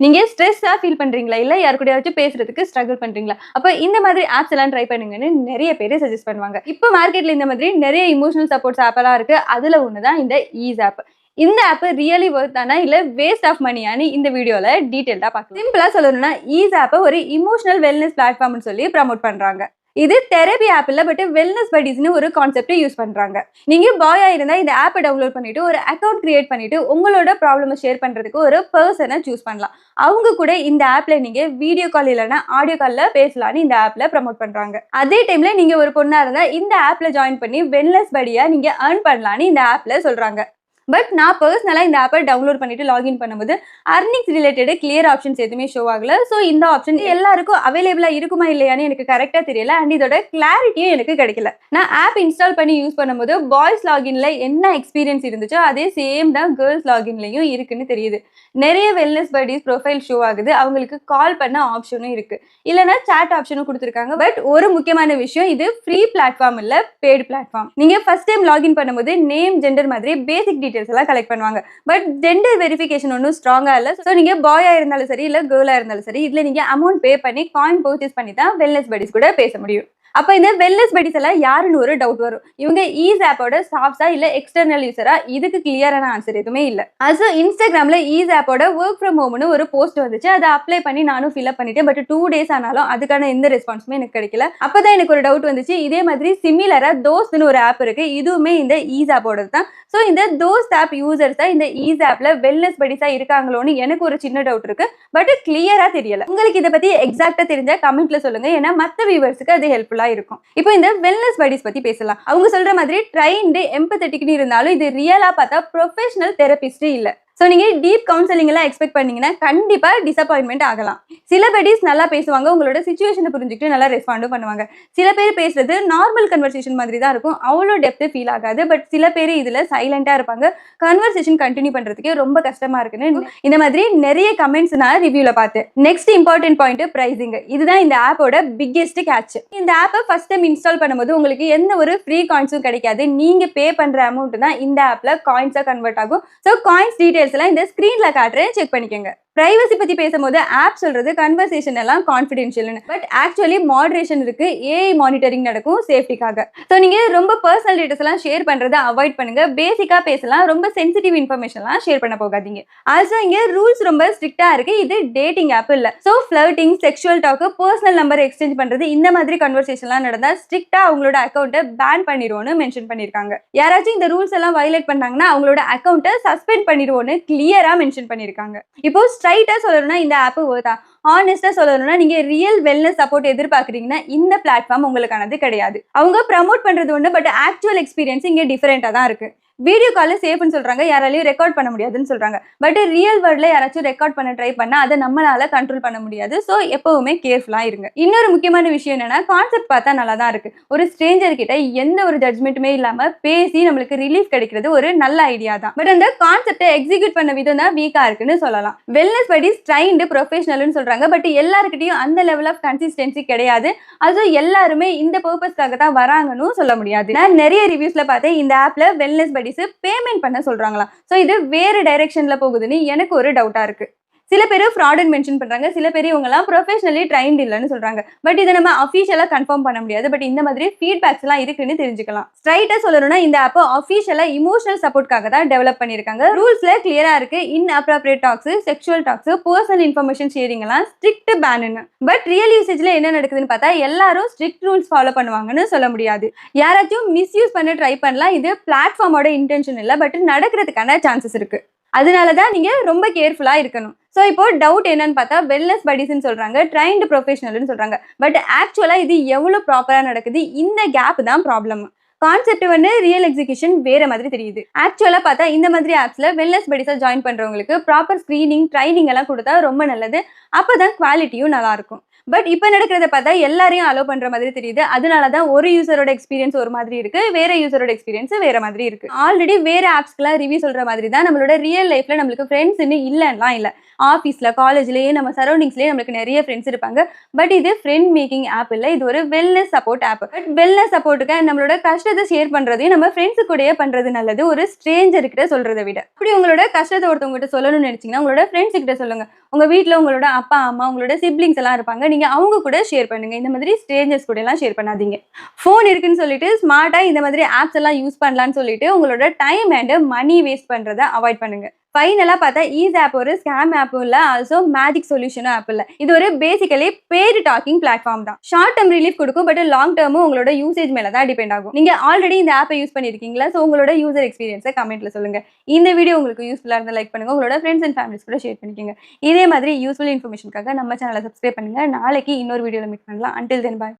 நீங்க ஸ்ட்ரெஸ்ஸா ஃபீல் பண்றீங்களா? இல்ல யார் கூடயாச்சும் பேசுறதுக்கு ஸ்ட்ரகிள் பண்றீங்களா? அப்ப இந்த மாதிரி ஆப்ஸ் எல்லாம் ட்ரை பண்ணுங்கன்னு நெறைய பேரு சஜெஸ்ட் பண்ணுவாங்க. இப்ப மார்க்கெட்ல இந்த மாதிரி நெறைய எமோஷனல் சப்போர்ட்ஸ் ஆப் எல்லாம் இருக்கு. அதுல ஒண்ணு தான் இந்த ஈஸ் ஆப். இந்த ஆப் ரியலி வொர்த்தானா இல்ல வேஸ்ட் ஆஃப் மணியான்னு இந்த வீடியோல டீடைல்டா பார்க்கலாம். சிம்பிளா சொல்லணும்னா ஈஸ் ஆப்ப ஒரு எமோஷனல் வெல்னஸ் பிளாட்ஃபார்ம்னு சொல்லி ப்ரமோட் பண்றாங்க. இது தெரபி ஆப் இல்ல பட் வெல்னஸ் பட்டீஸ்னு ஒரு கான்செப்ட் யூஸ் பண்றாங்க. நீங்க பாயா இருந்தா இந்த ஆப்பை டவுன்லோட் பண்ணிட்டு ஒரு அக்கவுண்ட் கிரியேட் பண்ணிட்டு உங்களோட ப்ராப்ளமை ஷேர் பண்றதுக்கு ஒரு பர்சனை சூஸ் பண்ணலாம். அவங்க கூட இந்த ஆப்ல நீங்க வீடியோ கால் இல்லைன்னா ஆடியோ கால்ல பேசலாம்னு இந்த ஆப்ல ப்ரமோட் பண்றாங்க. அதே டைம்ல நீங்க ஒரு பொண்ணா இருந்தா இந்த ஆப்ல ஜாயின் பண்ணி வெல்னஸ் படியா நீங்க earn பண்ணலாம்னு இந்த ஆப்ல சொல்றாங்க. பட் நான் பர்சனலா இந்த ஆப்பை டவுன்லோட் பண்ணிட்டு லாகின் பண்ணும்போது அர்னிங்ஸ் ரிலேட்டட் கிளியர் ஆப்ஷன்ஸ் எதுவுமே ஷோ ஆகல. ஸோ இந்த ஆப்ஷன் எல்லாருக்கும் அவைலபிளா இருக்குமா இல்லையான்னு எனக்கு கரெக்டா தெரியல. அண்ட் இதோட கிளாரிட்டியும் எனக்கு கிடைக்கல. நான் ஆப் இன்ஸ்டால் பண்ணி யூஸ் பண்ணும்போது பாய்ஸ் லாகின்ல என்ன எக்ஸ்பீரியன்ஸ் இருந்துச்சோ அதே சேம் தான் கேர்ள்ஸ் லாகின்லயும் இருக்குன்னு தெரியுது. நிறைய வெல்னஸ் பட்டீஸ் ப்ரொஃபைல் ஷோ ஆகுது. அவங்களுக்கு கால் பண்ண ஆப்ஷனும் இருக்கு. இல்லைன்னா சாட் ஆப்ஷனும் கொடுத்துருக்காங்க. பட் ஒரு முக்கியமான விஷயம், இது ஃப்ரீ பிளாட்ஃபார்ம் இல்ல பெய்டு பிளாட்ஃபார்ம். நீங்க ஃபர்ஸ்ட் டைம் லாகின் பண்ணும்போது நேம் ஜெண்டர் மாதிரி பேசிக் டீடைல்ஸ் எல்லாம் கலெக்ட் பண்ணுவாங்க. பட் ஜெண்டர் வெரிஃபிகேஷன் ஒன்றும் ஸ்ட்ராங்கா இல்ல. ஸோ நீங்க பாயா இருந்தாலும் சரி இல்ல கேர்ளா இருந்தாலும் சரி இதுல நீங்க அமௌண்ட் பே பண்ணி காயின் பர்ச்சேஸ் பண்ணி தான் வெல்னஸ் பட்டீஸ் கூட பேச முடியும். அப்ப இந்த வெல்னஸ் பட்டீஸ் எல்லாம் யாருன்னு ஒரு டவுட் வரும். இவங்க ஈஸ் ஆப்போட ஸ்டாஃப்ஸா இல்ல எக்ஸ்டர்னல் யூசரா? இதுக்கு கிளியரான ஆன்சர் எதுவுமே இல்ல. அது இன்ஸ்டாகிராம்ல ஈஸ் ஆப்போட ஒர்க் ஃப்ரம் ஹோம்னு ஒரு போஸ்ட் வந்துச்சு. அதை அப்ளை பண்ணி நானும் ஃபில் அப் பண்ணிட்டேன். பட் 2 days ஆனாலும் அதுக்கான எந்த ரெஸ்பான்ஸுமே எனக்கு கிடைக்கல. அப்பதான் எனக்கு ஒரு டவுட் வந்துச்சு. இதே மாதிரி சிமிலரா தோஸ்த்னு ஒரு ஆப் இருக்கு. இதுவுமே இந்த ஈஸ் ஆப்போட தான். ஸோ இந்த தோஸ்த் ஆப் யூசர்ஸ் தான் இந்த ஈஸ் ஆப்ல வெல்னஸ் பட்டீஸா இருக்காங்களோன்னு எனக்கு ஒரு சின்ன டவுட் இருக்கு. பட் கிளியரா தெரியல. உங்களுக்கு இதை பத்தி எக்ஸாக்டா தெரிஞ்சா கமெண்ட்ல சொல்லுங்க. ஏன்னா மத்த வியூவர்ஸ்க்கு அது ஹெல்ப்ஃபுல்லா இருக்கும். இப்போ இந்த வெல்னஸ் பட்டீஸ் பத்தி பேசலாம். அவங்க சொல்ற மாதிரி ட்ரைன்டு எம்பத்தட்டிக்னு இருந்தாலும் இது ரியலா பார்த்தா ப்ரொஃபஷனல் தெரபிஸ்ட் இல்ல. ஸோ நீங்க டீப் கவுன்சிலிங் எல்லாம் எக்ஸ்பெக்ட் பண்ணீங்கன்னா கண்டிப்பா டிசப்பாயின்மெண்ட் ஆகலாம். சில படிஸ் நல்லா பேசுவாங்க, உங்களோட சிச்சுவேஷனை புரிஞ்சுக்கிட்டு நல்லா ரெஸ்பாண்டும் பண்ணுவாங்க. சில பேர் பேசுறது நார்மல் கன்வர்சேஷன் மாதிரி தான் இருக்கும், அவ்வளோ டெப்த் ஃபீல் ஆகாது. பட் சில பேர் இதுல சைலண்டா இருப்பாங்க, கன்வர்சேஷன் கண்டினியூ பண்றதுக்கே ரொம்ப கஷ்டமா இருக்குன்னு இந்த மாதிரி நிறைய கமெண்ட்ஸ் நான் ரிவ்யூல பார்த்தேன். Next important point pricing. இதுதான் இந்த ஆப்போட பிக்கெஸ்ட் கேட்ச். இந்த ஆப்பை ஃபர்ஸ்ட் டைம் இன்ஸ்டால் பண்ணும்போது உங்களுக்கு எந்த ஒரு ஃப்ரீ காயின்ஸும் கிடைக்காது. நீங்க பே பண்ற அமௌண்ட் தான் இந்த ஆப்ல காயின்ஸா கன்வெர்ட் ஆகும். ஸோ காயின்ஸ் டீடைல்ஸ் எல்லாம் இந்த ஸ்கிரீன்ல காட்டுறேன், செக் பண்ணிக்கோங்க. பிரைவசி பத்தி பேசும்போது ஆப் சொல்றது கன்வர்சேஷன் எல்லாம் கான்ஃபிடென்ஷியல்னு. பட் ஆக்சுவலி மாடரேஷன் இருக்கு, ஏஐ மானிட்டரிங் நடக்கும் சேஃப்டிக்காக. ஸோ நீங்க ரொம்ப பர்சனல் டீடைல்ஸ் எல்லாம் ஷேர் பண்றதை அவாய்ட் பண்ணுங்க. பேசிக்கா பேசலாம், ரொம்ப சென்சிட்டிவ் இன்ஃபர்மேஷன்லாம் ஷேர் பண்ண போகாதீங்க. ஆல்சோ இங்க ரூல்ஸ் ரொம்ப ஸ்ட்ரிக்டா இருக்கு. இது டேட்டிங் ஆப் இல்ல. So flirting, sexual talk, personal number exchange பண்றது இந்த மாதிரி கன்வர்சேஷன்லாம் நடந்தா ஸ்ட்ரிக்டா அவங்களோட அக்கௌண்ட்டை பேன் பண்ணிடுவோம்னு மென்ஷன் பண்ணிருக்காங்க. யாராச்சும் இந்த ரூல்ஸ் எல்லாம் வயலேட் பண்ணாங்கன்னா அவங்களோட அக்கௌண்ட்டை சஸ்பெண்ட் பண்ணிடுவோம்னு கிளியரா மென்ஷன் பண்ணிருக்காங்க. இப்போ ஸ்ட்ரைட்டா சொல்லணும்னா இந்த ஆப் வர்த்தா? ஹானஸ்டா சொல்லணும்னா நீங்க ரியல் வெல்னஸ் சப்போர்ட் எதிர்பார்க்குறீங்கன்னா இந்த பிளாட்ஃபார்ம் உங்களுக்கானது கிடையாது. அவங்க ப்ரமோட் பண்றது ஒன்று, பட் ஆக்சுவல் எக்ஸ்பீரியன்ஸ் இங்கே டிஃபரெண்டா தான் இருக்கு. வீடியோ கால் சேஃப்னு சொல்றாங்க, யாராலையும் ரெக்கார்ட் பண்ண முடியாதுன்னு சொல்றாங்க. பட் ரியல் வேர்ல்ட்ல யாராச்சும் ரெக்கார்ட் பண்ண ட்ரை பண்ணா அதை நம்மளால கண்ட்ரோல் பண்ண முடியாது. ஸோ எப்பவுமே கேர்ஃபுல்லா இருங்க. இன்னொரு முக்கியமான விஷயம் என்னன்னா, கான்செப்ட் பார்த்தா நல்லா தான் இருக்கு. ஒரு ஸ்ட்ரேஞ்சர் கிட்ட எந்த ஒரு ஜட்மெண்ட்டுமே இல்லாம பேசி நம்மளுக்கு ரிலீஃப் கிடைக்கிறது ஒரு நல்ல ஐடியா தான். பட் அந்த கான்செப்டை எக்ஸிக்யூட் பண்ண விதம் தான் வீக்கா இருக்குன்னு சொல்லலாம். வெல்னஸ் பட்டீஸ் ட்ரைன்டு ப்ரொஃபஷனல்னு சொல்றாங்க, பட் எல்லாருக்கிட்டையும் அந்த லெவல் ஆஃப் கன்சிஸ்டன்சி கிடையாது. அது எல்லாருமே இந்த பர்பஸ்க்காக தான் வராங்கன்னு சொல்ல முடியாது. நான் நிறைய ரிவ்யூஸ்ல பார்த்தேன், இந்த ஆப்ல வெல்னஸ் பட்டீஸ் பேமெண்ட் பண்ண சொல்றாங்களா? சோ இது வேற டைரக்ஷன்ல போகுதுன்னு எனக்கு ஒரு டவுட்டா இருக்கு. சில பேர் ஃப்ராட்னு மென்ஷன் பண்றாங்க, சில பேர் இவங்கலாம் ப்ரொஃபஷனலி ட்ரைன்ட் இல்லைன்னு சொல்றாங்க. பட் இதை நம்ம அஃபீஷியலா கன்ஃபார்ம் பண்ண முடியாது. பட் இந்த மாதிரி ஃபீட்பேக்ஸ் எல்லாம் இருக்குன்னு தெரிஞ்சுக்கலாம். ஸ்ட்ரைட்டா சொல்லணும்னா இந்த ஆப் அஃபீஷியலா இமோஷனல் சப்போர்ட்காக தான் டெவலப் பண்ணிருக்காங்க. ரூல்ஸ்ல கிளியரா இருக்கு. Inappropriate talks, sexual talks, personal information sharing எல்லாம் ஸ்ட்ரிக்ட் பேனுன்னு. பட் ரியல் யூசேஜ்ல என்ன நடக்குதுன்னு பார்த்தா எல்லாரும் ஸ்ட்ரிக்ட் ரூல்ஸ் ஃபாலோ பண்ணுவாங்கன்னு சொல்ல முடியாது. யாராச்சும் மிஸ்யூஸ் பண்ண ட்ரை பண்ணலாம். இது பிளாட்ஃபார்மோட இன்டென்ஷன் இல்லை, பட் நடக்கிறதுக்கான சான்சஸ் இருக்கு. அதனாலதான் நீங்க ரொம்ப கேர்ஃபுல்லா இருக்கணும். ஸோ இப்போ டவுட் என்னன்னு பார்த்தா வெல்னஸ் பட்டீஸ்ன்னு சொல்றாங்க, ட்ரைன்டு ப்ரொஃபஷனல்னு சொல்றாங்க. பட் ஆக்சுவலா இது எவ்வளவு ப்ராப்பரா நடக்குது? இந்த கேப் தான் ப்ராப்ளம். கான்செப்ட் வந்து ரியல் எக்ஸிகியூஷன் வேற மாதிரி தெரியுது. ஆக்சுவலா பார்த்தா இந்த மாதிரி ஆப்ஸ்ல வெல்னஸ் பட்டீஸா ஜாயின் பண்றவங்களுக்கு ப்ராப்பர் ஸ்கிரீனிங், ட்ரைனிங் எல்லாம் கொடுத்தா ரொம்ப நல்லது. அப்பதான் குவாலிட்டியும் நல்லா இருக்கும். பட் இப்போ நடக்கிறத பார்த்தா எல்லாரையும் அலோ பண்ற மாதிரி தெரியுது. அதனாலதான் ஒரு யூசரோட எக்ஸ்பீரியன்ஸ் ஒரு மாதிரி இருக்கு, வேற யூசரோட எக்ஸ்பீரியன்ஸ் வேற மாதிரி இருக்கு. ஆல்ரெடி வேற ஆப்ஸ்க்குலாம் ரிவ்யூ சொல்ற மாதிரி தான் நம்மளோட ரியல் லைஃப்ல நம்மளுக்கு ஃப்ரெண்ட்ஸ்ன்னு இல்லைன்னா இல்லை. ஆஃபீஸ்ல, காலேஜ்லயே, நம்ம சரௌண்டிங்ஸ்லயே நம்மளுக்கு நிறைய ஃப்ரெண்ட்ஸ் இருப்பாங்க. பட் இது ஃப்ரெண்ட் மேக்கிங் ஆப் இல்லை, இது ஒரு wellness support app. But wellness சப்போர்ட்டுக்கு நம்மளோட கஷ்டத்தை ஷேர் பண்றதையும் நம்ம ஃப்ரெண்ட்ஸு கூடயே பண்றது நல்லது, ஒரு ஸ்ட்ரேஞ்சர் கிட்ட சொல்றதை விட. அப்படி உங்களோட கஷ்டத்தை ஒருத்தவங்க கிட்ட சொல்லணும்னு நினைச்சீங்கன்னா உங்களோட ஃப்ரெண்ட்ஸ் கிட்ட சொல்லுங்க. உங்க வீட்ல உங்களோட அப்பா, அம்மா, உங்களோட சிப்லிங்ஸ் எல்லாம் இருப்பாங்க. நீங்க அவங்க கூட ஷேர் பண்ணுங்க. இந்த மாதிரி ஸ்ட்ரேஞ்சர்ஸ் கூட எல்லாம் ஷேர் பண்ணாதீங்க. ஃபோன் இருக்குன்னு சொல்லிட்டு ஸ்மார்ட்டா இந்த மாதிரி ஆப்ஸ் எல்லாம் யூஸ் பண்ணலாம்னு சொல்லிட்டு உங்களோட டைம் அண்ட் மணி வேஸ்ட் பண்றத அவாய்ட் பண்ணுங்க. ஃபைனலா பார்த்தா ஈஸ் ஆப் ஒரு ஸ்கேம் ஆப்பும் இல்ல, ஆல்சோ மேஜிக் சொல்யூஷனும் ஆப் இல்ல. இது ஒரு பேசிக்கலி பேய்டு டாக்கிங் பிளாட்ஃபார்ம் தான். ஷார்ட் டர்ம் ரிலீஃப் கொடுக்கும், பட் லாங் டர்மும் உங்களோட யூசேஜ் மேல தான் டிபெண்ட் ஆகும். நீங்க ஆல்ரெடி இந்த ஆப்பை யூஸ் பண்ணிருக்கீங்களா? சோ உங்களோட யூசர் எக்ஸ்பீரியன்ஸை கமெண்ட்ல சொல்லுங்க. இந்த வீடியோ உங்களுக்கு யூஸ்ஃபுல்லா இருந்தா லைக் பண்ணுங்க, உங்களோட ஃப்ரெண்ட்ஸ் அண்ட் ஃபேமிலிஸ் கூட ஷேர் பண்ணிக்கோங்க. இதே மாதிரி யூஸ்ஃபுல் இன்ஃபர்மேஷனுக்காக நம்ம சேனலை சப்ஸ்கிரைப் பண்ணுங்க. நாளைக்கு இன்னொரு வீடியோல மீட் பண்ணலாம். அன்டில் தென் பாய்.